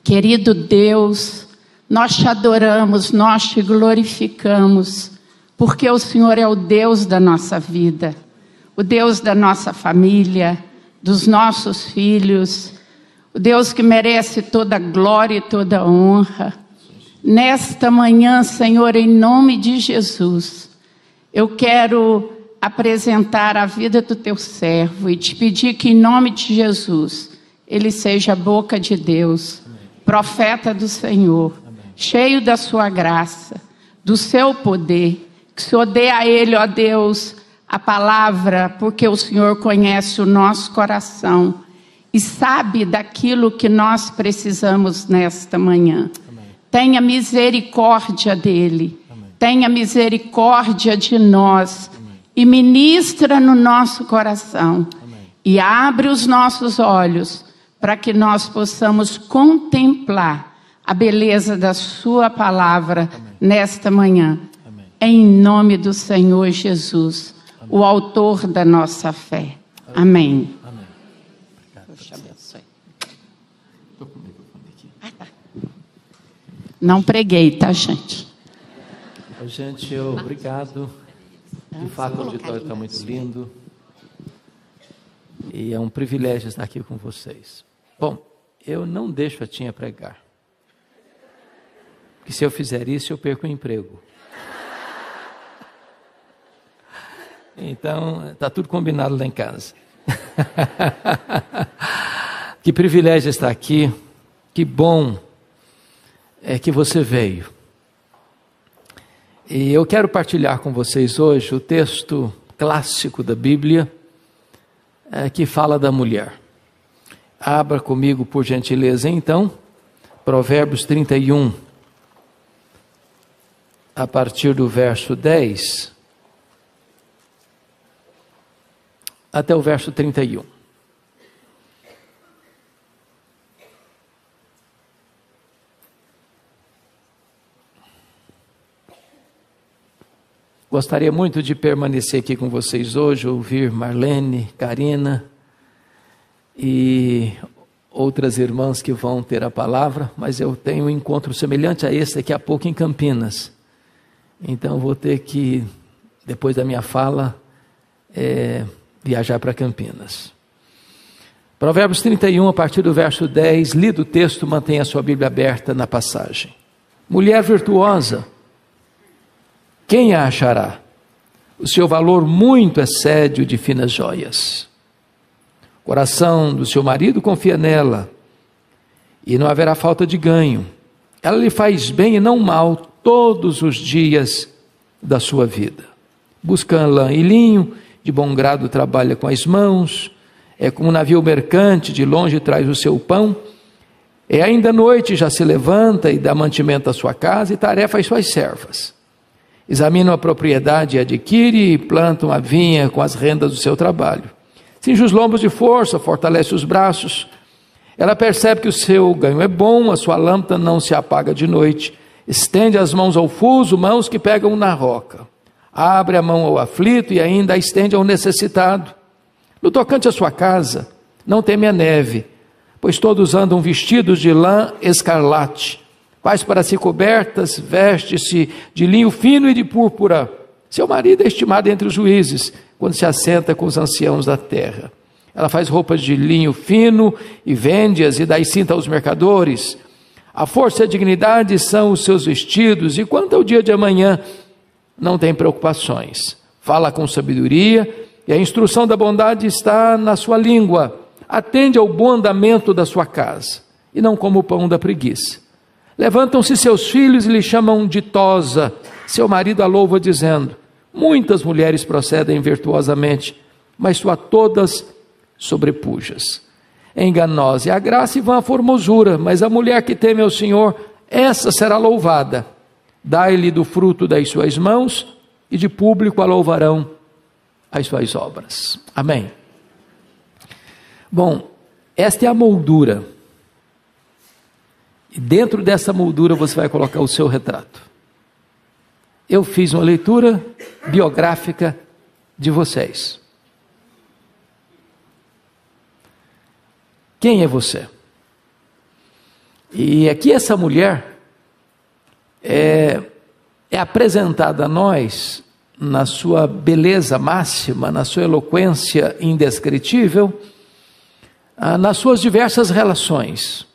Querido Deus, nós te adoramos, nós te glorificamos, porque o Senhor é o Deus da nossa vida, o Deus da nossa família, dos nossos filhos, o Deus que merece toda glória e toda honra. Nesta manhã, Senhor, em nome de Jesus, eu quero apresentar a vida do teu servo e te pedir que, em nome de Jesus, ele seja a boca de Deus, profeta do Senhor, cheio da sua graça, do seu poder, que o Senhor dê a ele, ó Deus, a palavra, porque o Senhor conhece o nosso coração e sabe daquilo que nós precisamos nesta manhã. Tenha misericórdia dele, tenha misericórdia de nós e ministra no nosso coração e abre os nossos olhos para que nós possamos contemplar a beleza da sua palavra nesta manhã. Em nome do Senhor Jesus, o autor da nossa fé. Amém. Deus te abençoe. Não preguei, tá, gente? Gente, obrigado. De fato, o auditório está muito lindo. E é um privilégio estar aqui com vocês. Bom, eu não deixo a Tinha pregar. Porque se eu fizer isso, eu perco o emprego. Então, está tudo combinado lá em casa. Que privilégio estar aqui. Que bom é que você veio. E eu quero partilhar com vocês hoje o texto clássico da Bíblia, que fala da mulher. Abra comigo, por gentileza, então, Provérbios 31, a partir do verso 10, até o verso 31. Gostaria muito de permanecer aqui com vocês hoje, ouvir Marlene, Karina e outras irmãs que vão ter a palavra, mas eu tenho um encontro semelhante a esse daqui a pouco em Campinas. Então vou ter que, depois da minha fala, viajar para Campinas. Provérbios 31, a partir do verso 10, lido o texto, mantenha a sua Bíblia aberta na passagem. Mulher virtuosa, quem a achará? O seu valor muito excede o de finas joias. O coração do seu marido confia nela, e não haverá falta de ganho. Ela lhe faz bem e não mal todos os dias da sua vida. Busca lã e linho, de bom grado trabalha com as mãos, é como um navio mercante, de longe traz o seu pão, ainda à noite já se levanta e dá mantimento à sua casa e tarefa às suas servas. Examina a propriedade e adquire, e planta uma vinha com as rendas do seu trabalho. Cinge os lombos de força, fortalece os braços. Ela percebe que o seu ganho é bom, a sua lâmpada não se apaga de noite. Estende as mãos ao fuso, mãos que pegam na roca. Abre a mão ao aflito e ainda a estende ao necessitado. No tocante à sua casa, não teme a neve, pois todos andam vestidos de lã escarlate. Faz para si cobertas, veste-se de linho fino e de púrpura. Seu marido é estimado entre os juízes, quando se assenta com os anciãos da terra. Ela faz roupas de linho fino e vende-as e dá cinta aos mercadores. A força e a dignidade são os seus vestidos, e quanto ao dia de amanhã, não tem preocupações. Fala com sabedoria, e a instrução da bondade está na sua língua. Atende ao bom andamento da sua casa, e não como o pão da preguiça. Levantam-se seus filhos e lhe chamam ditosa. Seu marido a louva dizendo: muitas mulheres procedem virtuosamente, mas tu a todas sobrepujas. Enganosa é a graça e vã a formosura, mas a mulher que teme ao Senhor, essa será louvada. Dai-lhe do fruto das suas mãos, e de público a louvarão as suas obras. Amém. Bom, esta é a moldura. E dentro dessa moldura você vai colocar o seu retrato. Eu fiz uma leitura biográfica de vocês. Quem é você? E aqui essa mulher é apresentada a nós na sua beleza máxima, na sua eloquência indescritível, nas suas diversas relações.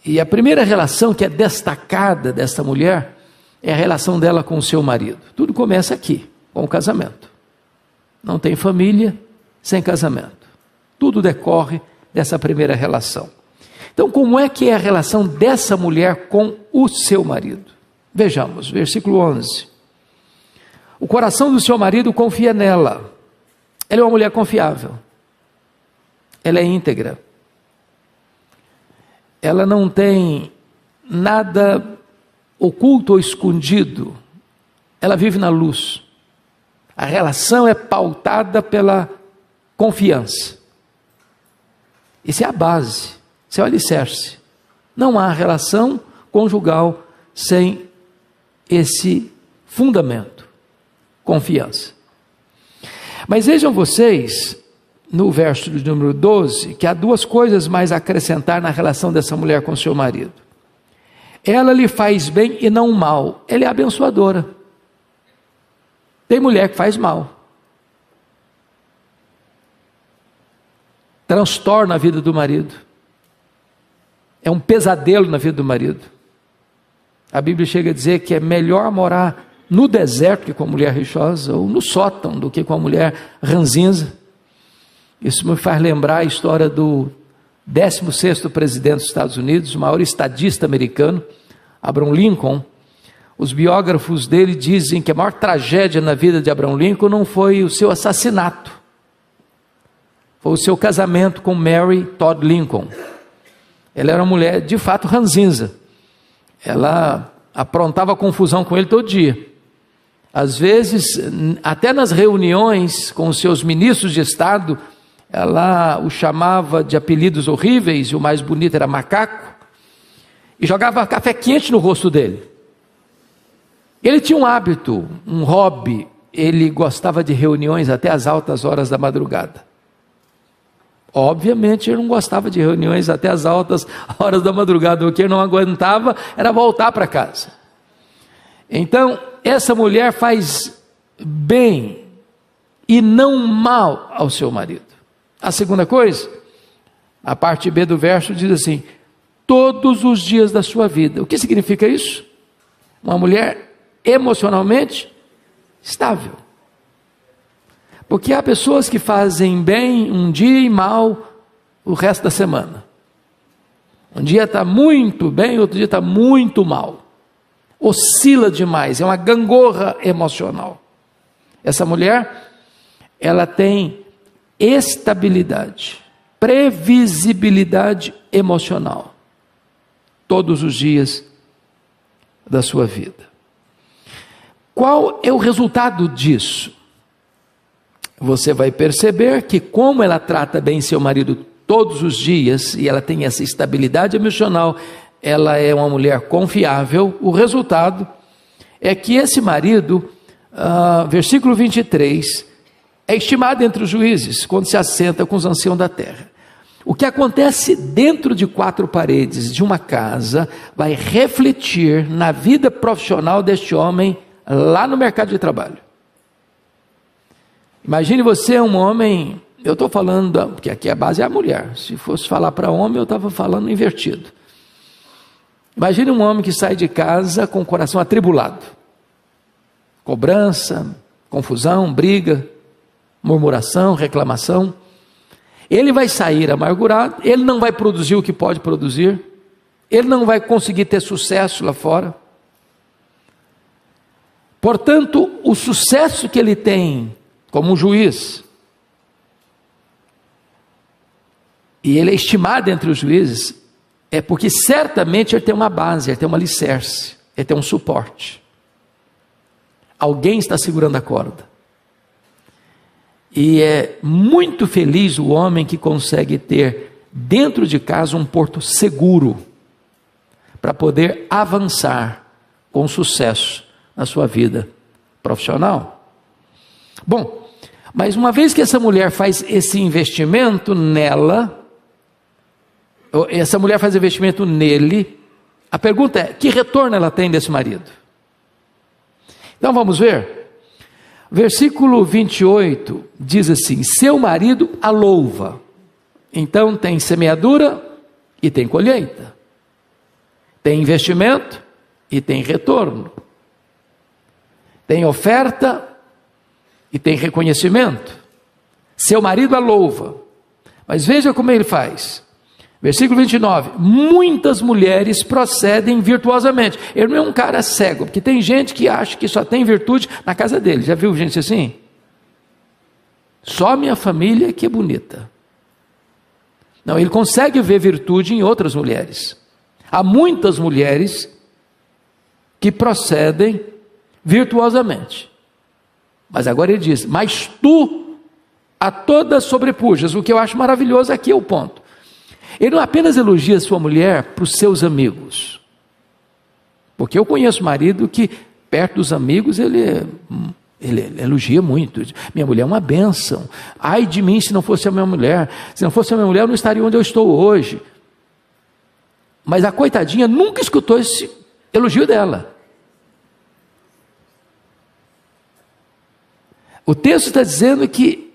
E a primeira relação que é destacada dessa mulher é a relação dela com o seu marido. Tudo começa aqui, com o casamento. Não tem família sem casamento. Tudo decorre dessa primeira relação. Então, como é que é a relação dessa mulher com o seu marido? Vejamos, versículo 11. O coração do seu marido confia nela. Ela é uma mulher confiável. Ela é íntegra. Ela não tem nada oculto ou escondido. Ela vive na luz. A relação é pautada pela confiança. Isso é a base, isso é o alicerce. Não há relação conjugal sem esse fundamento, confiança. Mas vejam vocês, no verso de número 12, que há duas coisas mais a acrescentar na relação dessa mulher com seu marido. Ela lhe faz bem e não mal. Ela é abençoadora. Tem mulher que faz mal. Transtorna a vida do marido. É um pesadelo na vida do marido. A Bíblia chega a dizer que é melhor morar no deserto que com a mulher rixosa, ou no sótão do que com a mulher ranzinza. Isso me faz lembrar a história do 16º presidente dos Estados Unidos, o maior estadista americano, Abraham Lincoln. Os biógrafos dele dizem que a maior tragédia na vida de Abraham Lincoln não foi o seu assassinato, foi o seu casamento com Mary Todd Lincoln. Ela era uma mulher de fato ranzinza, ela aprontava confusão com ele todo dia. Às vezes, até nas reuniões com os seus ministros de Estado, ela o chamava de apelidos horríveis, e o mais bonito era macaco, e jogava café quente no rosto dele. Ele tinha um hábito, um hobby, ele gostava de reuniões até as altas horas da madrugada. Obviamente ele não gostava de reuniões até as altas horas da madrugada, o que ele não aguentava era voltar para casa. Então, essa mulher faz bem e não mal ao seu marido. A segunda coisa, a parte B do verso diz assim: todos os dias da sua vida. O que significa isso? Uma mulher emocionalmente estável. Porque há pessoas que fazem bem um dia e mal o resto da semana. Um dia está muito bem, outro dia está muito mal. Oscila demais, é uma gangorra emocional. Essa mulher, ela tem estabilidade, previsibilidade emocional, todos os dias da sua vida. Qual é o resultado disso? Você vai perceber que, como ela trata bem seu marido todos os dias, e ela tem essa estabilidade emocional, ela é uma mulher confiável. O resultado é que esse marido, versículo 23, é estimado entre os juízes, quando se assenta com os anciãos da terra. O que acontece dentro de quatro paredes de uma casa vai refletir na vida profissional deste homem lá no mercado de trabalho. Imagine você um homem, eu estou falando, porque aqui a base é a mulher, se fosse falar para homem eu estava falando invertido. Imagine um homem que sai de casa com o coração atribulado, cobrança, confusão, briga, murmuração, reclamação. Ele vai sair amargurado, ele não vai produzir o que pode produzir, ele não vai conseguir ter sucesso lá fora. Portanto, o sucesso que ele tem como um juiz, e ele é estimado entre os juízes, é porque certamente ele tem uma base, ele tem uma alicerce, ele tem um suporte. Alguém está segurando a corda. E é muito feliz o homem que consegue ter dentro de casa um porto seguro para poder avançar com sucesso na sua vida profissional. Bom, mas uma vez que essa mulher faz esse investimento nela, essa mulher faz investimento nele. A pergunta é, que retorno ela tem desse marido? Então vamos ver. Versículo 28 diz assim: seu marido a louva. Então tem semeadura e tem colheita. Tem investimento e tem retorno. Tem oferta e tem reconhecimento. Seu marido a louva. Mas veja como ele faz. Versículo 29, muitas mulheres procedem virtuosamente. Ele não é um cara cego, porque tem gente que acha que só tem virtude na casa dele. Já viu gente assim? Só minha família que é bonita. Não, ele consegue ver virtude em outras mulheres. Há muitas mulheres que procedem virtuosamente. Mas agora ele diz, mas tu a todas sobrepujas. O que eu acho maravilhoso aqui é o ponto. Ele não apenas elogia sua mulher para os seus amigos, porque eu conheço marido que perto dos amigos ele elogia muito. Minha mulher é uma bênção, ai de mim se não fosse a minha mulher, se não fosse a minha mulher eu não estaria onde eu estou hoje. Mas a coitadinha nunca escutou esse elogio dela. O texto está dizendo que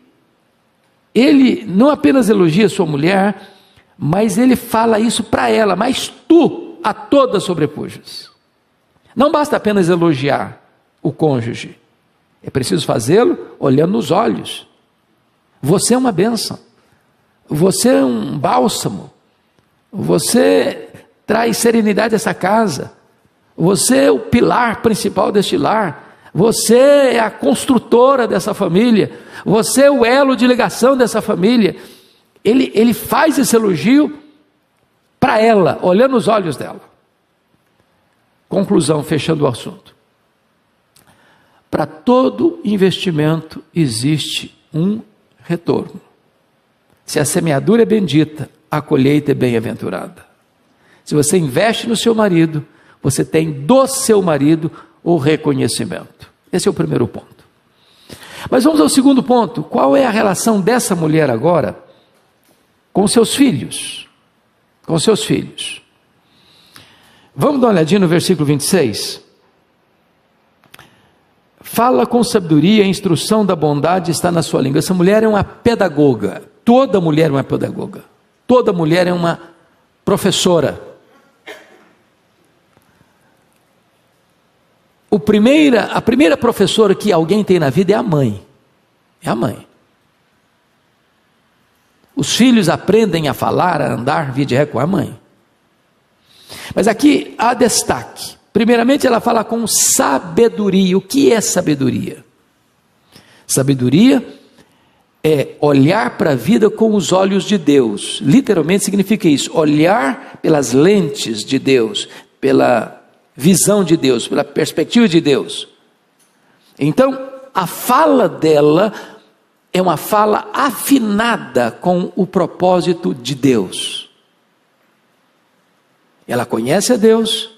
ele não apenas elogia sua mulher, mas ele fala isso para ela, mas tu a todas sobrepujas. Não basta apenas elogiar o cônjuge, é preciso fazê-lo olhando nos olhos. Você é uma bênção, você é um bálsamo, você traz serenidade a essa casa, você é o pilar principal deste lar, você é a construtora dessa família, você é o elo de ligação dessa família. Ele faz esse elogio para ela, olhando nos olhos dela. Conclusão, fechando o assunto. Para todo investimento existe um retorno. Se a semeadura é bendita, a colheita é bem-aventurada. Se você investe no seu marido, você tem do seu marido o reconhecimento. Esse é o primeiro ponto. Mas vamos ao segundo ponto. Qual é a relação dessa mulher agora com seus filhos? Com seus filhos. Vamos dar uma olhadinha no versículo 26. Fala com sabedoria, a instrução da bondade está na sua língua. Essa mulher é uma pedagoga. Toda mulher é uma pedagoga. Toda mulher é uma professora. A primeira professora que alguém tem na vida é a mãe. É a mãe. Os filhos aprendem a falar, a andar, via de ré com a mãe. Mas aqui há destaque. Primeiramente ela fala com sabedoria. O que é sabedoria? Sabedoria é olhar para a vida com os olhos de Deus. Literalmente significa isso, olhar pelas lentes de Deus, pela visão de Deus, pela perspectiva de Deus. Então, a fala dela é uma fala afinada com o propósito de Deus. Ela conhece a Deus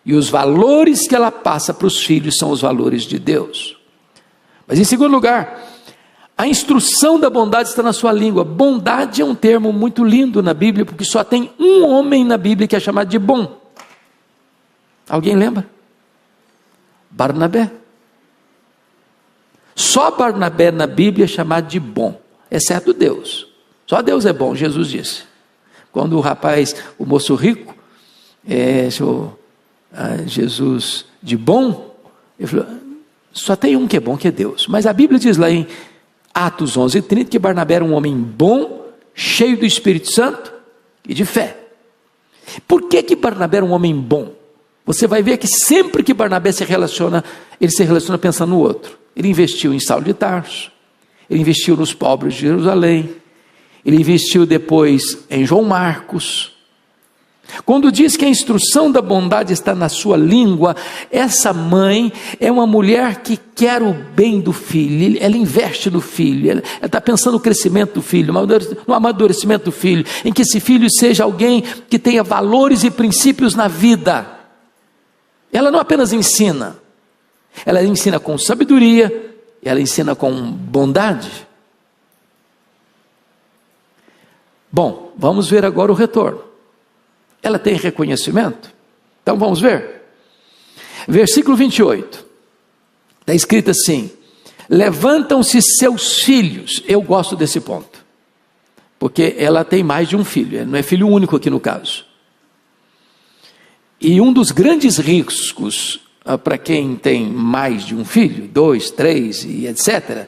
e os valores que ela passa para os filhos são os valores de Deus. Mas em segundo lugar, a instrução da bondade está na sua língua. Bondade é um termo muito lindo na Bíblia, porque só tem um homem na Bíblia que é chamado de bom. Alguém lembra? Barnabé. Só Barnabé na Bíblia é chamado de bom, exceto Deus. Só Deus é bom, Jesus disse. Quando o moço rico, chamou Jesus de bom, ele falou, só tem um que é bom, que é Deus. Mas a Bíblia diz lá em Atos 11:30 que Barnabé era um homem bom, cheio do Espírito Santo e de fé. Por que Barnabé era um homem bom? Você vai ver que sempre que Barnabé se relaciona, ele se relaciona pensando no outro. Ele investiu em Saulo de Tarso, ele investiu nos pobres de Jerusalém, ele investiu depois em João Marcos. Quando diz que a instrução da bondade está na sua língua, essa mãe é uma mulher que quer o bem do filho, ela investe no filho, ela está pensando no crescimento do filho, no amadurecimento do filho, em que esse filho seja alguém que tenha valores e princípios na vida. Ela não apenas ensina, ela ensina com sabedoria, ela ensina com bondade. Bom, vamos ver agora o retorno. Ela tem reconhecimento? Então vamos ver. Versículo 28. Está escrito assim: levantam-se seus filhos. Eu gosto desse ponto, porque ela tem mais de um filho, não é filho único aqui no caso. E um dos grandes riscos para quem tem mais de um filho, 2, 3 e etc.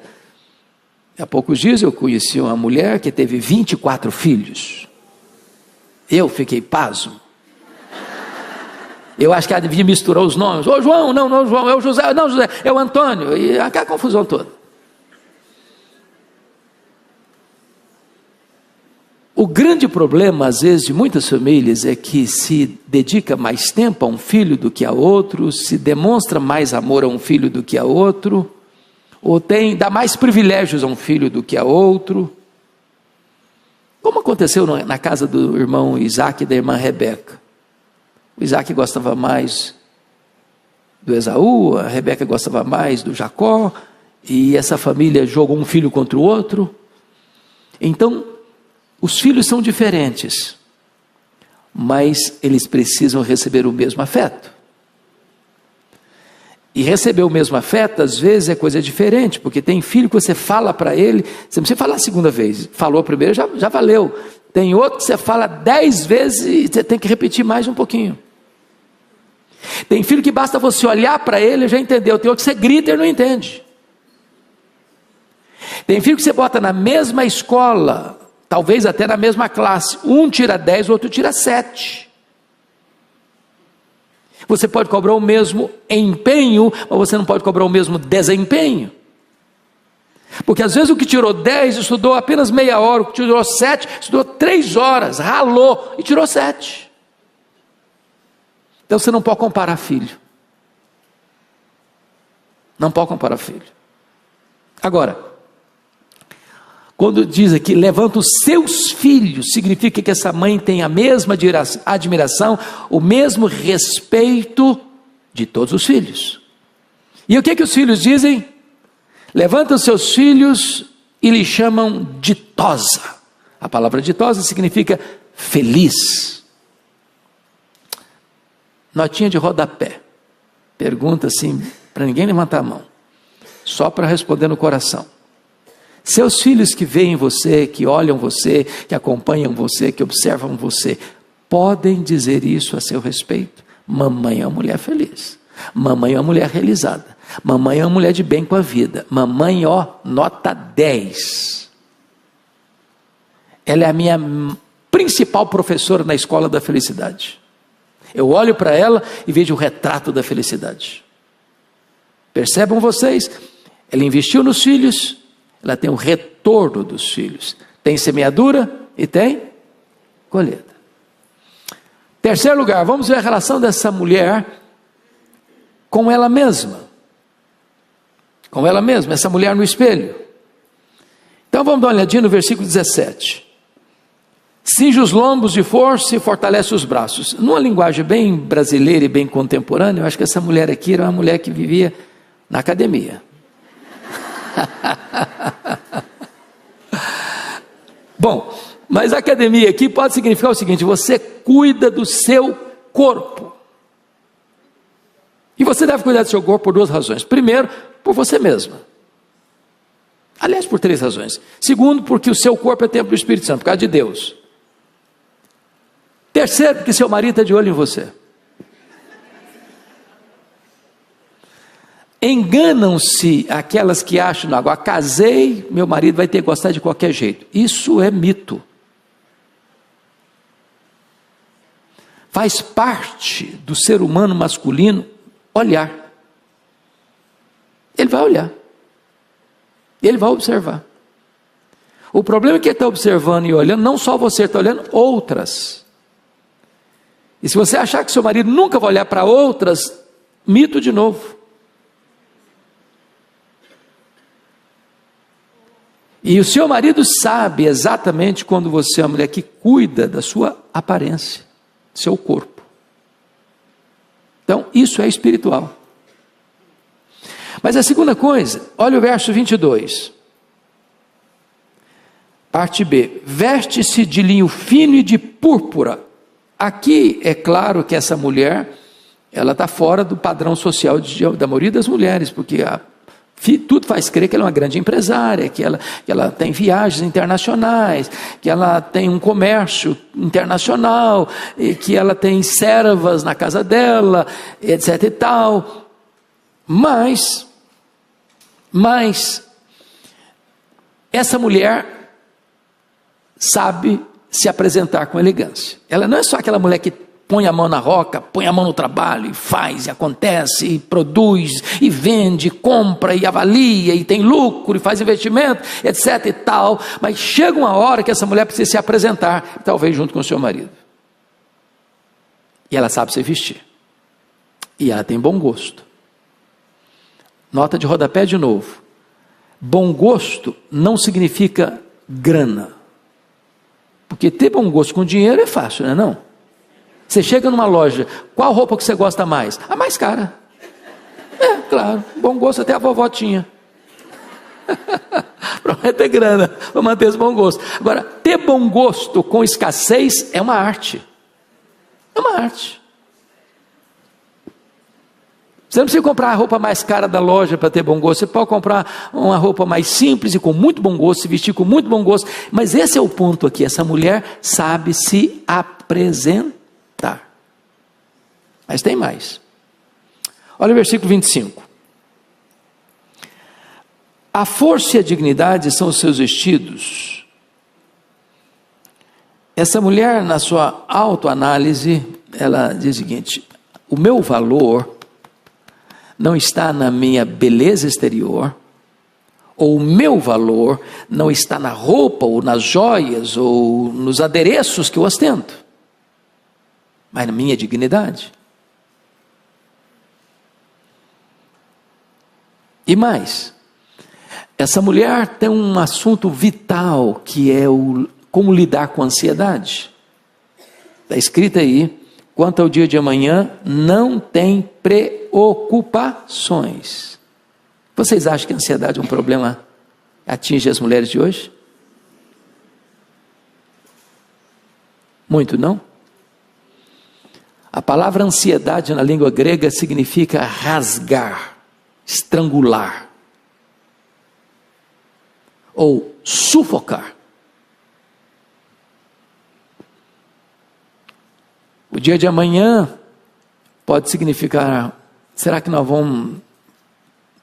Há poucos dias eu conheci uma mulher que teve 24 filhos. Eu fiquei pasmo. Eu acho que ela devia misturar os nomes. Ô João, não João, é o José, não José, é o Antônio. E aquela confusão toda. O grande problema, às vezes, de muitas famílias é que se dedica mais tempo a um filho do que a outro, se demonstra mais amor a um filho do que a outro, ou dá mais privilégios a um filho do que a outro. Como aconteceu na casa do irmão Isaac e da irmã Rebeca. O Isaac gostava mais do Esaú, a Rebeca gostava mais do Jacó, e essa família jogou um filho contra o outro. Então, os filhos são diferentes, mas eles precisam receber o mesmo afeto. E receber o mesmo afeto, às vezes, é coisa diferente, porque tem filho que você fala para ele, você não precisa falar a segunda vez, falou a primeira, já valeu. Tem outro que você fala 10 vezes e você tem que repetir mais um pouquinho. Tem filho que basta você olhar para ele, já entendeu. Tem outro que você grita e ele não entende. Tem filho que você bota na mesma escola, talvez até na mesma classe, um tira 10, o outro tira 7. Você pode cobrar o mesmo empenho, mas você não pode cobrar o mesmo desempenho. Porque às vezes o que tirou 10 estudou apenas meia hora, o que tirou 7 estudou 3 horas, ralou e tirou 7. Então você não pode comparar filho. Não pode comparar filho. Agora, quando diz aqui, levanta os seus filhos, significa que essa mãe tem a mesma admiração, o mesmo respeito de todos os filhos. E o que os filhos dizem? Levanta os seus filhos e lhe chamam ditosa. A palavra ditosa significa feliz. Notinha de rodapé. Pergunta assim, para ninguém levantar a mão. Só para responder no coração. Seus filhos que veem você, que olham você, que acompanham você, que observam você, podem dizer isso a seu respeito? Mamãe é uma mulher feliz. Mamãe é uma mulher realizada. Mamãe é uma mulher de bem com a vida. Mamãe, nota 10. Ela é a minha principal professora na escola da felicidade. Eu olho para ela e vejo o retrato da felicidade. Percebam vocês? Ela investiu nos filhos, ela tem o retorno dos filhos. Tem semeadura e tem colheita. Terceiro lugar, vamos ver a relação dessa mulher com ela mesma. Com ela mesma, essa mulher no espelho. Então vamos dar uma olhadinha no versículo 17. Cinge os lombos de força e fortalece os braços. Numa linguagem bem brasileira e bem contemporânea, eu acho que essa mulher aqui era uma mulher que vivia na academia. Bom, mas a academia aqui pode significar o seguinte: você cuida do seu corpo. E você deve cuidar do seu corpo por 2 razões. Primeiro, por você mesma. Aliás, por 3 razões. Segundo, porque o seu corpo é templo do Espírito Santo, por causa de Deus. Terceiro, porque seu marido está de olho em você. Enganam-se aquelas que acham, não, agora casei, meu marido vai ter que gostar de qualquer jeito. Isso é mito. Faz parte do ser humano masculino olhar. Ele vai olhar. Ele vai observar. O problema é que ele está observando e olhando, não só você está olhando, outras. E se você achar que seu marido nunca vai olhar para outras, mito de novo. E o seu marido sabe exatamente quando você é uma mulher que cuida da sua aparência, seu corpo. Então, isso é espiritual. Mas a segunda coisa, olha o verso 22. A Parte B, veste-se de linho fino e de púrpura. Aqui é claro que essa mulher, ela está fora do padrão social da maioria das mulheres, porque tudo faz crer que ela é uma grande empresária, que ela tem viagens internacionais, que ela tem um comércio internacional, e que ela tem servas na casa dela, etc e tal. Mas essa mulher sabe se apresentar com elegância. Ela não é só aquela mulher que põe a mão na roca, põe a mão no trabalho, e faz, e acontece, e produz, e vende, e compra, e avalia, e tem lucro, e faz investimento, etc e tal. Mas chega uma hora que essa mulher precisa se apresentar, talvez junto com o seu marido. E ela sabe se vestir. E ela tem bom gosto. Nota de rodapé de novo. Bom gosto não significa grana. Porque ter bom gosto com dinheiro é fácil, não é não? Você chega numa loja, qual roupa que você gosta mais? A mais cara. É, claro, bom gosto até a vovó tinha. Para ter grana, para manter esse bom gosto. Agora, ter bom gosto com escassez é uma arte. É uma arte. Você não precisa comprar a roupa mais cara da loja para ter bom gosto. Você pode comprar uma roupa mais simples e com muito bom gosto, se vestir com muito bom gosto. Mas esse é o ponto aqui. Essa mulher sabe se apresentar. Mas tem mais. Olha o versículo 25. A força e a dignidade são os seus vestidos. Essa mulher, na sua autoanálise, ela diz o seguinte: o meu valor não está na minha beleza exterior, ou o meu valor não está na roupa, ou nas joias, ou nos adereços que eu ostento, mas na minha dignidade. E mais, essa mulher tem um assunto vital, que é como lidar com a ansiedade. Está escrito aí: quanto ao dia de amanhã, não tem preocupações. Vocês acham que a ansiedade é um problema que atinge as mulheres de hoje? Muito não? A palavra ansiedade na língua grega significa rasgar, estrangular, ou sufocar. O dia de amanhã pode significar: será que nós vamos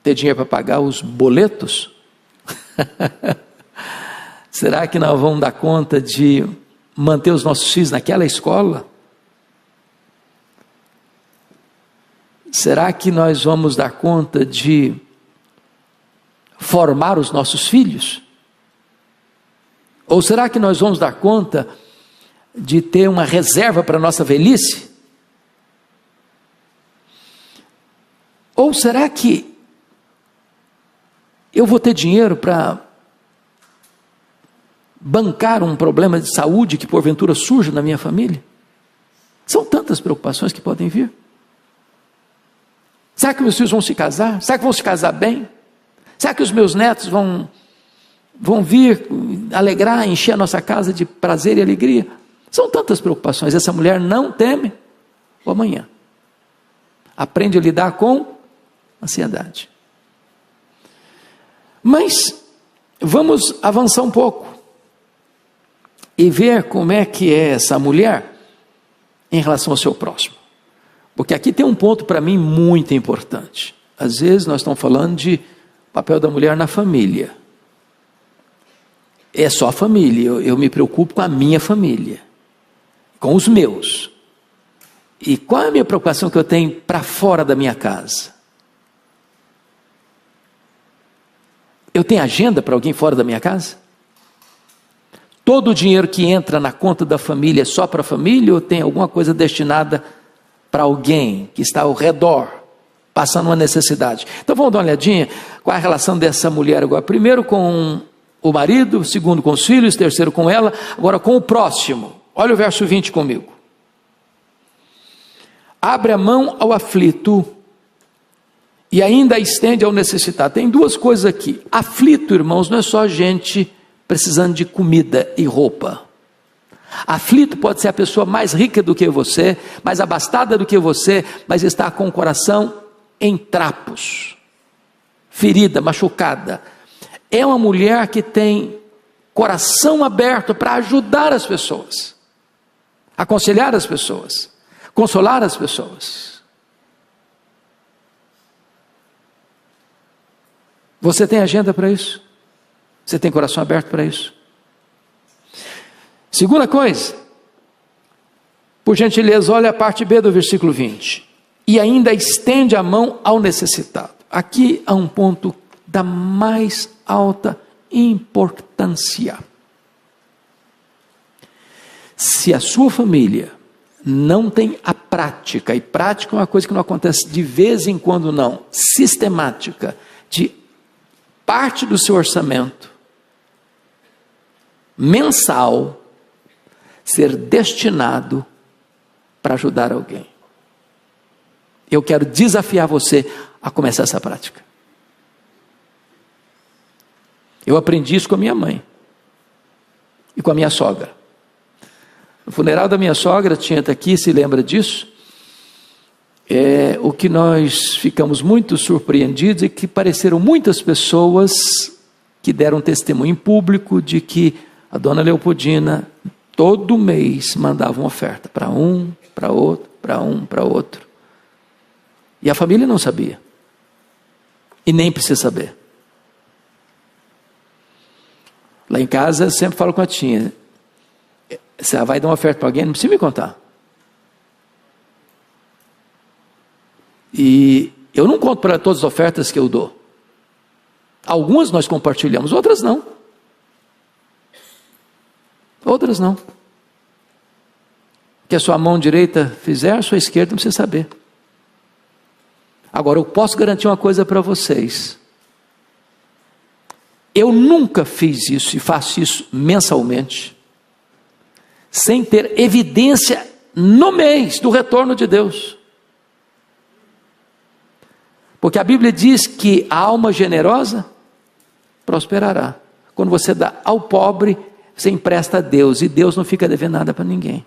ter dinheiro para pagar os boletos? Será que nós vamos dar conta de manter os nossos filhos naquela escola? Será que nós vamos dar conta de formar os nossos filhos? Ou será que nós vamos dar conta de ter uma reserva para a nossa velhice? Ou será que eu vou ter dinheiro para bancar um problema de saúde que porventura surja na minha família? São tantas preocupações que podem vir. Será que meus filhos vão se casar? Será que vão se casar bem? Será que os meus netos vão vir alegrar, encher a nossa casa de prazer e alegria? São tantas preocupações. Essa mulher não teme o amanhã. Aprende a lidar com ansiedade. Mas vamos avançar um pouco e ver como é que é essa mulher em relação ao seu próximo. Porque aqui tem um ponto para mim muito importante. Às vezes nós estamos falando de papel da mulher na família. É só a família. Eu me preocupo com a minha família, com os meus. E qual é a minha preocupação que eu tenho para fora da minha casa? Eu tenho agenda para alguém fora da minha casa? Todo o dinheiro que entra na conta da família é só para a família, ou tem alguma coisa destinada para alguém que está ao redor, passando uma necessidade? Então vamos dar uma olhadinha qual é a relação dessa mulher agora. Primeiro com o marido, segundo com os filhos, terceiro com ela, agora com o próximo. Olha o verso 20 comigo. Abre a mão ao aflito e ainda a estende ao necessitado. Tem duas coisas aqui. Aflito, irmãos, não é só gente precisando de comida e roupa. Aflito pode ser a pessoa mais rica do que você, mais abastada do que você, mas está com o coração em trapos, ferida, machucada. É uma mulher que tem coração aberto para ajudar as pessoas, aconselhar as pessoas, consolar as pessoas. Você tem agenda para isso? Você tem coração aberto para isso? Segunda coisa, por gentileza, olha a parte B do versículo 20. E ainda estende a mão ao necessitado. Aqui há um ponto da mais alta importância. Se a sua família não tem a prática, e prática é uma coisa que não acontece de vez em quando não, sistemática, de parte do seu orçamento mensal ser destinado para ajudar alguém. Eu quero desafiar você a começar essa prática. Eu aprendi isso com a minha mãe e com a minha sogra. No funeral da minha sogra, tinha até aqui, se lembra disso? O que nós ficamos muito surpreendidos é que pareceram muitas pessoas que deram testemunho em público de que a dona Leopoldina todo mês mandava uma oferta para um, para outro, para um, para outro. E a família não sabia. E nem precisa saber. Lá em casa, eu sempre falo com a tia, se ela vai dar uma oferta para alguém, não precisa me contar. E eu não conto para todas as ofertas que eu dou. Algumas nós compartilhamos, outras não. Outras não. O que a sua mão direita fizer, a sua esquerda não precisa saber. Agora, eu posso garantir uma coisa para vocês. Eu nunca fiz isso e faço isso mensalmente, sem ter evidência no mês do retorno de Deus. Porque a Bíblia diz que a alma generosa prosperará. Quando você dá ao pobre, você empresta a Deus, e Deus não fica devendo nada para ninguém.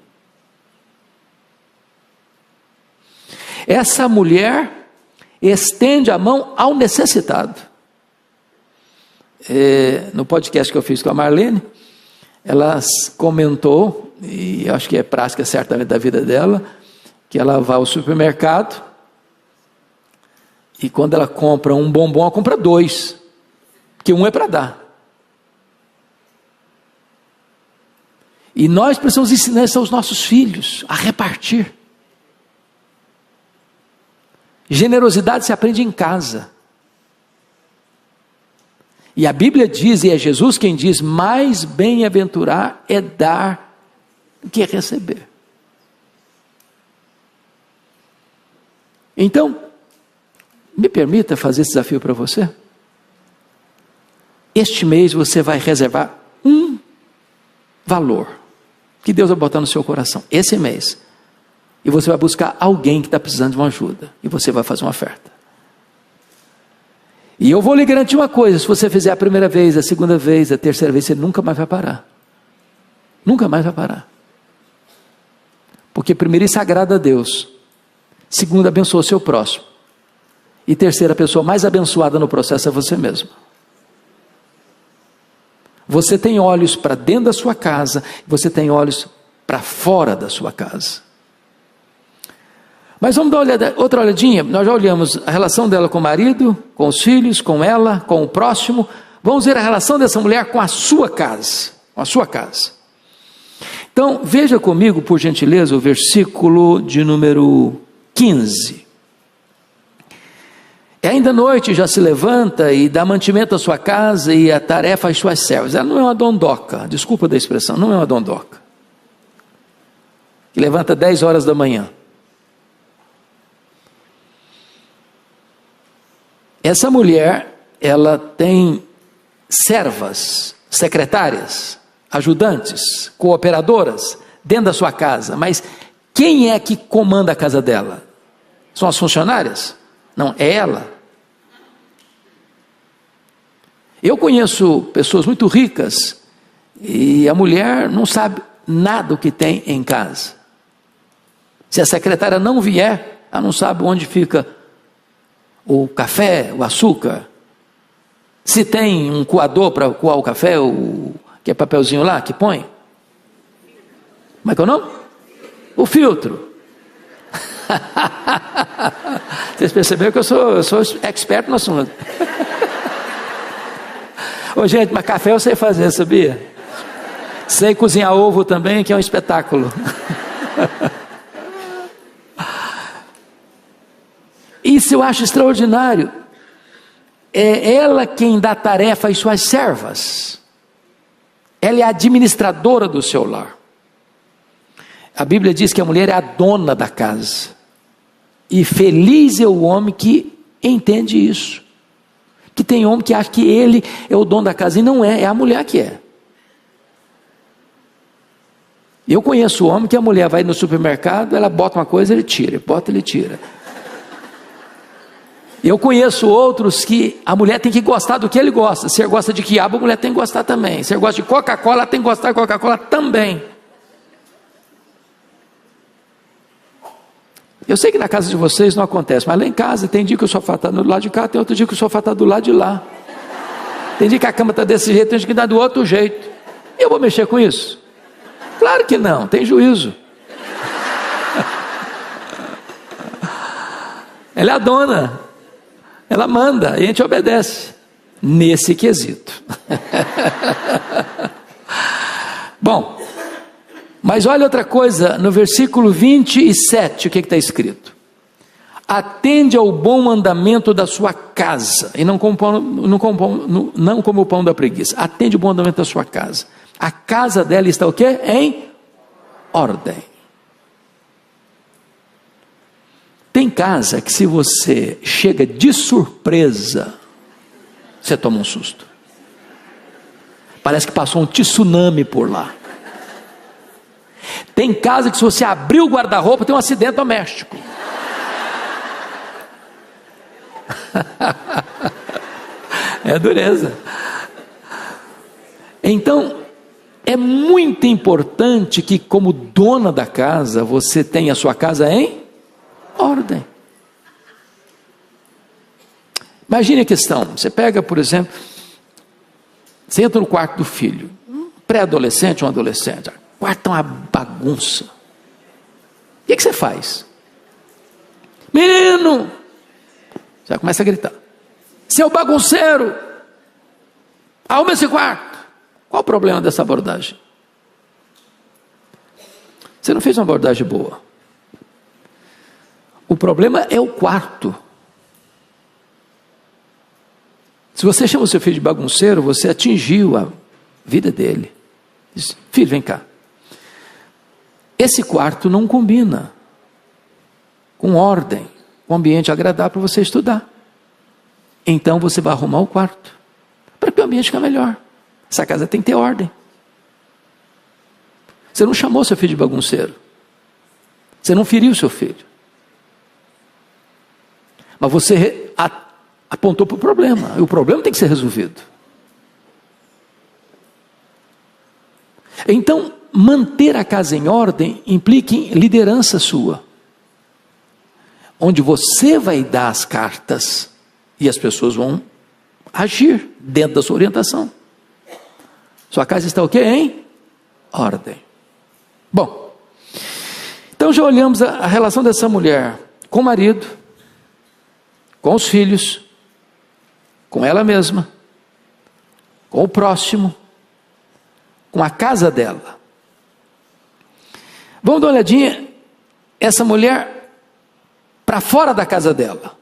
Essa mulher estende a mão ao necessitado. No podcast que eu fiz com a Marlene, ela comentou, e acho que é prática certamente da vida dela, que ela vai ao supermercado, e quando ela compra um bombom, ela compra 2, porque um é para dar. E nós precisamos ensinar isso aos nossos filhos, a repartir. Generosidade se aprende em casa. E a Bíblia diz, e é Jesus quem diz, mais bem-aventurar é dar do que receber. Então, me permita fazer esse desafio para você. Este mês você vai reservar um valor que Deus vai botar no seu coração, esse mês. E você vai buscar alguém que está precisando de uma ajuda, e você vai fazer uma oferta. E eu vou lhe garantir uma coisa, se você fizer a primeira vez, a segunda vez, a terceira vez, você nunca mais vai parar. Nunca mais vai parar. Porque primeiro isso agrada a Deus. Segundo, abençoa o seu próximo. E terceira, a pessoa mais abençoada no processo é você mesmo. Você tem olhos para dentro da sua casa, você tem olhos para fora da sua casa. Mas vamos dar outra olhadinha. Nós já olhamos a relação dela com o marido, com os filhos, com ela, com o próximo. Vamos ver a relação dessa mulher com a sua casa. Com a sua casa. Então, veja comigo, por gentileza, o versículo de número 15. E ainda à noite já se levanta e dá mantimento à sua casa e a tarefa às suas servas. Ela não é uma dondoca, desculpa da expressão, não é uma dondoca. Que levanta 10 horas da manhã. Essa mulher, ela tem servas, secretárias, ajudantes, cooperadoras, dentro da sua casa. Mas quem é que comanda a casa dela? São as funcionárias? Não, é ela. Eu conheço pessoas muito ricas E a mulher não sabe nada do que tem em casa. Se a secretária não vier, ela não sabe onde fica o café, o açúcar. Se tem um coador para coar o café, que é papelzinho lá que põe. Como é que é o nome? O filtro. Vocês perceberam que eu sou expert no assunto. Ô gente, mas café eu sei fazer, sabia? Sei cozinhar ovo também, que é um espetáculo. Isso eu acho extraordinário. É ela quem dá tarefa às suas servas. Ela é a administradora do seu lar. A Bíblia diz que a mulher é a dona da casa. E feliz é o homem que entende isso. Que tem homem que acha que ele é o dono da casa. E não é, é a mulher que é. Eu conheço o homem que a mulher vai no supermercado, ela bota uma coisa, ele tira, bota, ele tira. Eu conheço outros que a mulher tem que gostar do que ele gosta. Se ele gosta de quiabo, a mulher tem que gostar também. Se ele gosta de Coca-Cola, ela tem que gostar de Coca-Cola também. Eu sei que na casa de vocês não acontece, mas lá em casa tem dia que o sofá está do lado de cá, tem outro dia que o sofá está do lado de lá. Tem dia que a cama está desse jeito, tem dia que está do outro jeito. Eu vou mexer com isso? Claro que não, tem juízo. Ela é a dona, ela manda, e a gente obedece, nesse quesito. Bom, mas olha outra coisa, no versículo 27, o que está escrito? Atende ao bom andamento da sua casa, e não como o pão da preguiça. Atende o bom andamento da sua casa. A casa dela está o quê? Em ordem. Tem casa que se você chega de surpresa, você toma um susto. Parece que passou um tsunami por lá. Tem casa que se você abrir o guarda-roupa tem um acidente doméstico. É dureza. Então, é muito importante que, como dona da casa, você tenha a sua casa em ordem. Imagine a questão, você pega, por exemplo, você entra no quarto do filho, um pré-adolescente ou um adolescente, o quarto está uma bagunça. O que você faz? Menino! Você já começa a gritar. Seu bagunceiro! Arruma esse quarto! Qual o problema dessa abordagem? Você não fez uma abordagem boa. O problema é o quarto. Se você chama o seu filho de bagunceiro, você atingiu a vida dele. Diz, filho, vem cá. Esse quarto não combina com ordem, com ambiente agradável para você estudar. Então você vai arrumar o quarto, para que o ambiente fique melhor. Essa casa tem que ter ordem. Você não chamou seu filho de bagunceiro. Você não feriu seu filho. Mas você apontou para o problema. E o problema tem que ser resolvido. Então, manter a casa em ordem implica em liderança sua. Onde você vai dar as cartas e as pessoas vão agir dentro da sua orientação. Sua casa está o quê, hein? Ordem. Bom, então já olhamos a relação dessa mulher com o marido, com os filhos, com ela mesma, com o próximo, com a casa dela. Vamos dar uma olhadinha, essa mulher para fora da casa dela.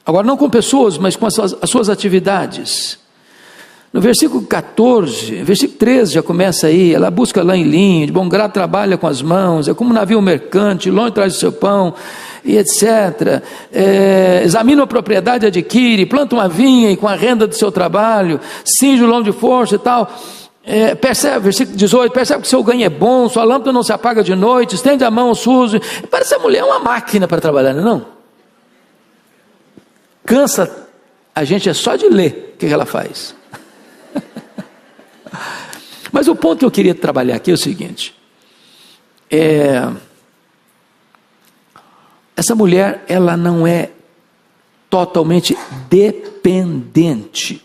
Agora não com pessoas, mas com as suas atividades. No versículo 14, versículo 13 já começa aí, ela busca lã e linho, de bom grado trabalha com as mãos, é como um navio mercante, longe traz o seu pão, e etc. Examina a propriedade, adquire, planta uma vinha e com a renda do seu trabalho, cinge o lombo de força e tal. Percebe, versículo 18, percebe que seu ganho é bom, sua lâmpada não se apaga de noite, estende a mão ao sujo. Parece a mulher uma máquina para trabalhar, não? Cansa a gente é só de ler o que ela faz. Mas o ponto que eu queria trabalhar aqui é o seguinte: essa mulher, ela não é totalmente dependente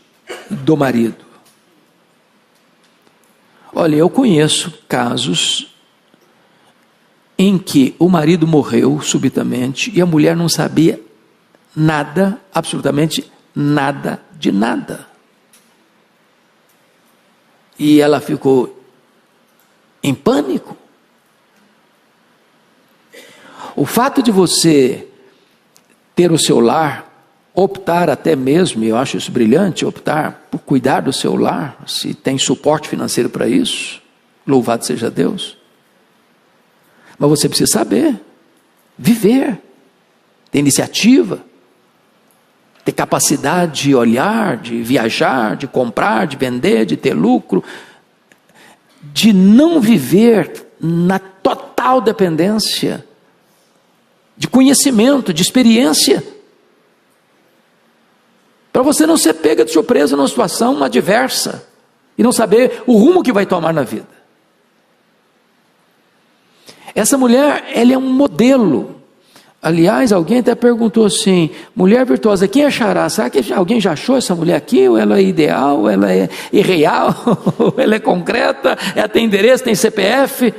do marido. Olha, eu conheço casos em que o marido morreu subitamente e a mulher não sabia nada, absolutamente nada de nada. E ela ficou em pânico. O fato de você ter o seu lar, optar até mesmo, e eu acho isso brilhante, optar por cuidar do seu lar, se tem suporte financeiro para isso, louvado seja Deus. Mas você precisa saber, viver, ter iniciativa, ter capacidade de olhar, de viajar, de comprar, de vender, de ter lucro, de não viver na total dependência, de conhecimento, de experiência, para você não ser pega de surpresa numa situação adversa e não saber o rumo que vai tomar na vida. Essa mulher, ela é um modelo. Aliás, alguém até perguntou assim: mulher virtuosa, quem achará? Será que alguém já achou essa mulher aqui? Ou ela é ideal? Ou ela é irreal? Ou ela é concreta? Ela tem endereço, tem CPF?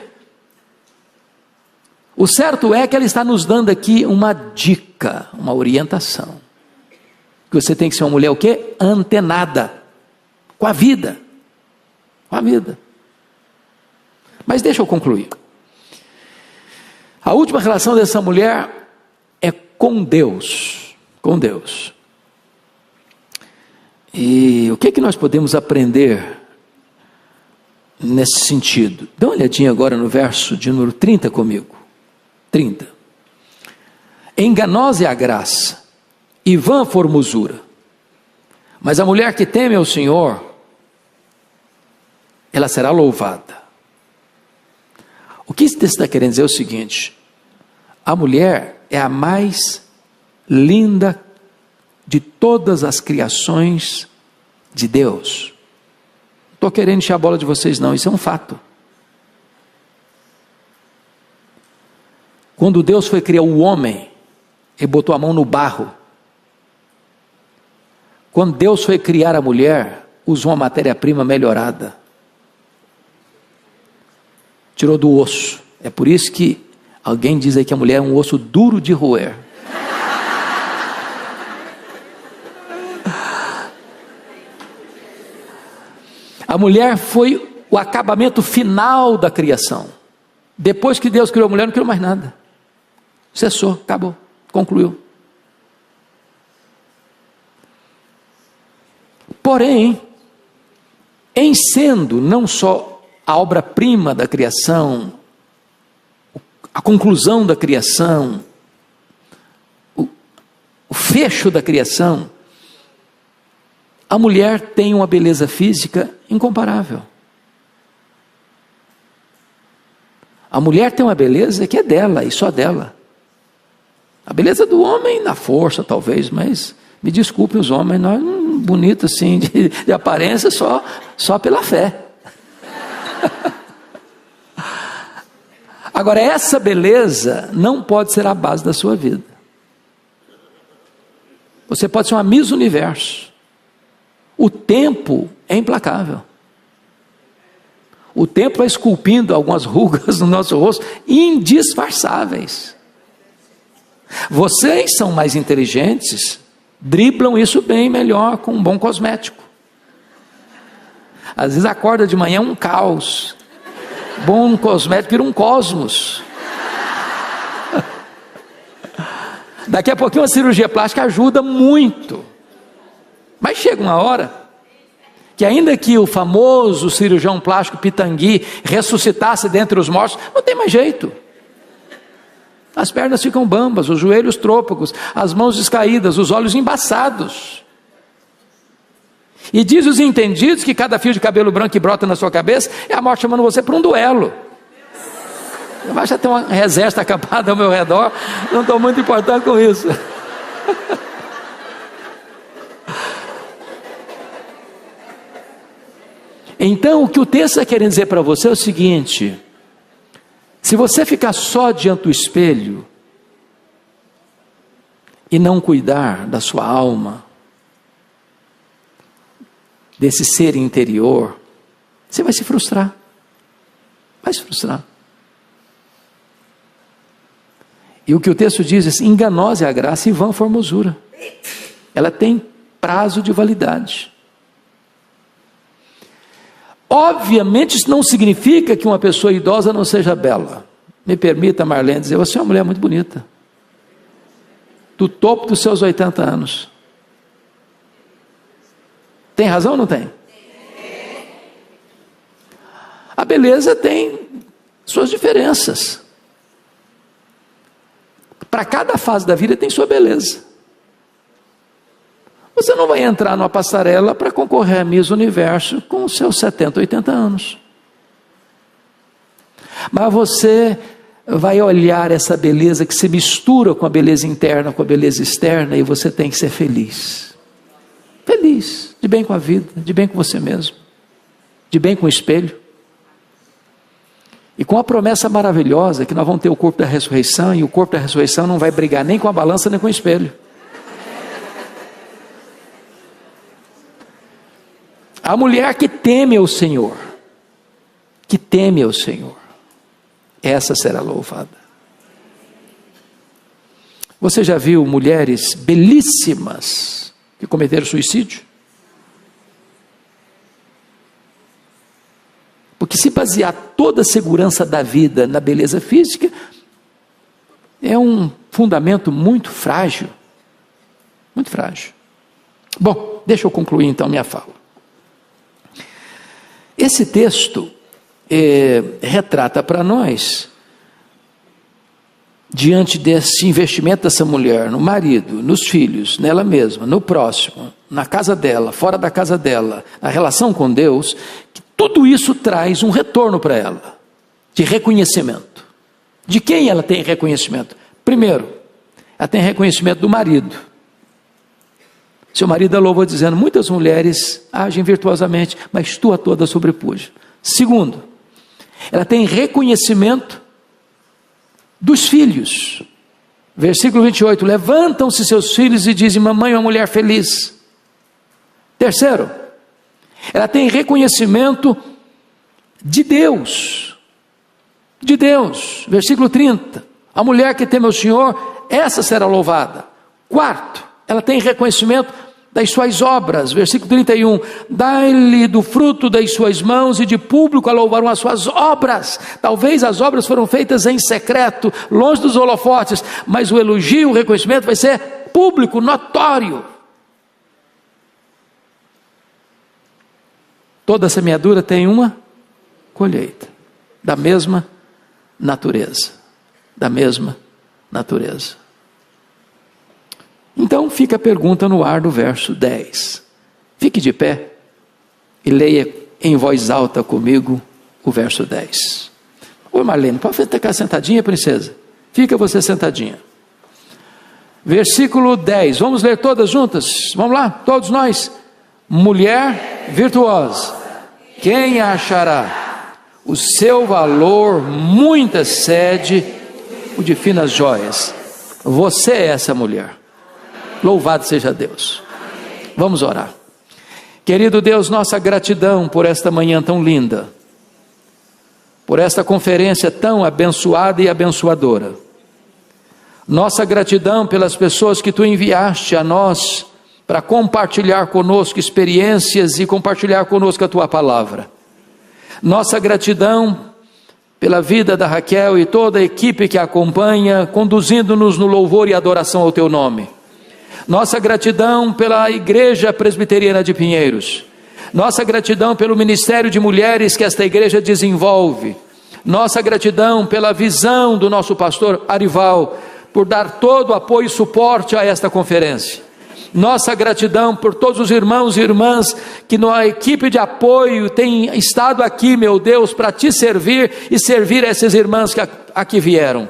O certo é que ela está nos dando aqui uma dica, uma orientação. Que você tem que ser uma mulher o quê? Antenada com a vida. Com a vida. Mas deixa eu concluir. A última relação dessa mulher é com Deus. Com Deus. E o que é que nós podemos aprender nesse sentido? Dá uma olhadinha agora no verso de número 30 comigo. 30. Enganosa é a graça, e vã a formosura, mas a mulher que teme ao Senhor, ela será louvada. O que isso está querendo dizer é o seguinte: a mulher é a mais linda de todas as criações de Deus. Não estou querendo encher a bola de vocês não, isso é um fato. Quando Deus foi criar o homem, Ele botou a mão no barro. Quando Deus foi criar a mulher, usou uma matéria-prima melhorada. Tirou do osso. É por isso que alguém diz aí que a mulher é um osso duro de roer. A mulher foi o acabamento final da criação. Depois que Deus criou a mulher, não criou mais nada. Cessou, acabou, concluiu. Porém, em sendo não só a obra-prima da criação, a conclusão da criação, o fecho da criação, a mulher tem uma beleza física incomparável. A mulher tem uma beleza que é dela e só dela. A beleza do homem na força talvez, mas me desculpem os homens, nós bonitos assim de aparência só pela fé. Agora essa beleza não pode ser a base da sua vida. Você pode ser uma Miss Universo. O tempo é implacável. O tempo vai esculpindo algumas rugas no nosso rosto indisfarçáveis. Vocês são mais inteligentes, driblam isso bem melhor com um bom cosmético. Às vezes acorda de manhã um caos. Bom cosmético vira um cosmos. Daqui a pouquinho uma cirurgia plástica ajuda muito. Mas chega uma hora que ainda que o famoso cirurgião plástico Pitangui ressuscitasse dentre os mortos, não tem mais jeito. As pernas ficam bambas, os joelhos trôpegos, as mãos descaídas, os olhos embaçados. E diz os entendidos que cada fio de cabelo branco que brota na sua cabeça é a morte chamando você para um duelo. Eu acho que tem uma exército acampado ao meu redor, não estou muito importando com isso. Então, o que o texto está querendo dizer para você é o seguinte: se você ficar só diante do espelho e não cuidar da sua alma, desse ser interior, você vai se frustrar. Vai se frustrar. E o que o texto diz é assim: enganosa é a graça e vã a formosura. Ela tem prazo de validade. Obviamente isso não significa que uma pessoa idosa não seja bela. Me permita, Marlene, dizer: você é uma mulher muito bonita, do topo dos seus 80 anos. Tem razão ou não tem? A beleza tem suas diferenças. Para cada fase da vida tem sua beleza. Você não vai entrar numa passarela para concorrer a Miss Universo com os seus 70, 80 anos. Mas você vai olhar essa beleza que se mistura com a beleza interna, com a beleza externa, e você tem que ser feliz. Feliz, de bem com a vida, de bem com você mesmo, de bem com o espelho. E com a promessa maravilhosa que nós vamos ter o corpo da ressurreição, e o corpo da ressurreição não vai brigar nem com a balança nem com o espelho. A mulher que teme ao Senhor, essa será louvada. Você já viu mulheres belíssimas que cometeram suicídio? Porque se basear toda a segurança da vida na beleza física, é um fundamento muito frágil. Muito frágil. Bom, deixa eu concluir então minha fala. Esse texto retrata para nós, diante desse investimento dessa mulher, no marido, nos filhos, nela mesma, no próximo, na casa dela, fora da casa dela, na relação com Deus, que tudo isso traz um retorno para ela, de reconhecimento. De quem ela tem reconhecimento? Primeiro, ela tem reconhecimento do marido. Seu marido a louvou dizendo: muitas mulheres agem virtuosamente, mas tu a toda sobrepuja. Segundo, ela tem reconhecimento dos filhos. Versículo 28, levantam-se seus filhos e dizem: mamãe é uma mulher feliz. Terceiro, ela tem reconhecimento de Deus. De Deus. Versículo 30, a mulher que teme ao Senhor, essa será louvada. Quarto, ela tem reconhecimento das suas obras. Versículo 31, dai-lhe do fruto das suas mãos, e de público a louvarão as suas obras. Talvez as obras foram feitas em secreto, longe dos holofotes, mas o elogio, o reconhecimento vai ser público, notório. Toda semeadura tem uma colheita, da mesma natureza, da mesma natureza. Então fica a pergunta no ar do verso 10. Fique de pé e leia em voz alta comigo o verso 10. Oi Marlene, pode ficar sentadinha, princesa? Fica você sentadinha. Versículo 10, vamos ler todas juntas? Vamos lá, todos nós. Mulher virtuosa, quem a achará? O seu valor muito excede o de finas joias. Você é essa mulher. Louvado seja Deus. Vamos orar. Querido Deus, nossa gratidão por esta manhã tão linda, por esta conferência tão abençoada e abençoadora. Nossa gratidão pelas pessoas que Tu enviaste a nós para compartilhar conosco experiências e compartilhar conosco a Tua palavra. Nossa gratidão pela vida da Raquel e toda a equipe que a acompanha, conduzindo-nos no louvor e adoração ao Teu nome. Nossa gratidão pela Igreja Presbiteriana de Pinheiros. Nossa gratidão pelo ministério de mulheres que esta igreja desenvolve. Nossa gratidão pela visão do nosso pastor Arival, por dar todo o apoio e suporte a esta conferência. Nossa gratidão por todos os irmãos e irmãs que na equipe de apoio têm estado aqui, meu Deus, para Te servir e servir essas irmãs que aqui vieram.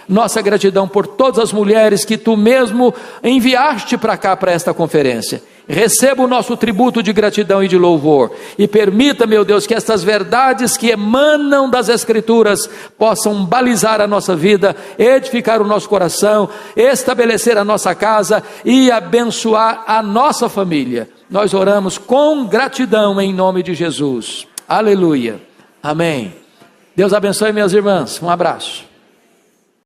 Nossa gratidão por todas as mulheres que Tu mesmo enviaste para cá, para esta conferência. receba o nosso tributo de gratidão e de louvor, e permita, meu Deus, que estas verdades que emanam das Escrituras possam balizar a nossa vida, edificar o nosso coração, estabelecer a nossa casa e abençoar a nossa família. Nós oramos com gratidão em nome de Jesus. Aleluia. Amém. Deus abençoe, minhas irmãs. Um abraço.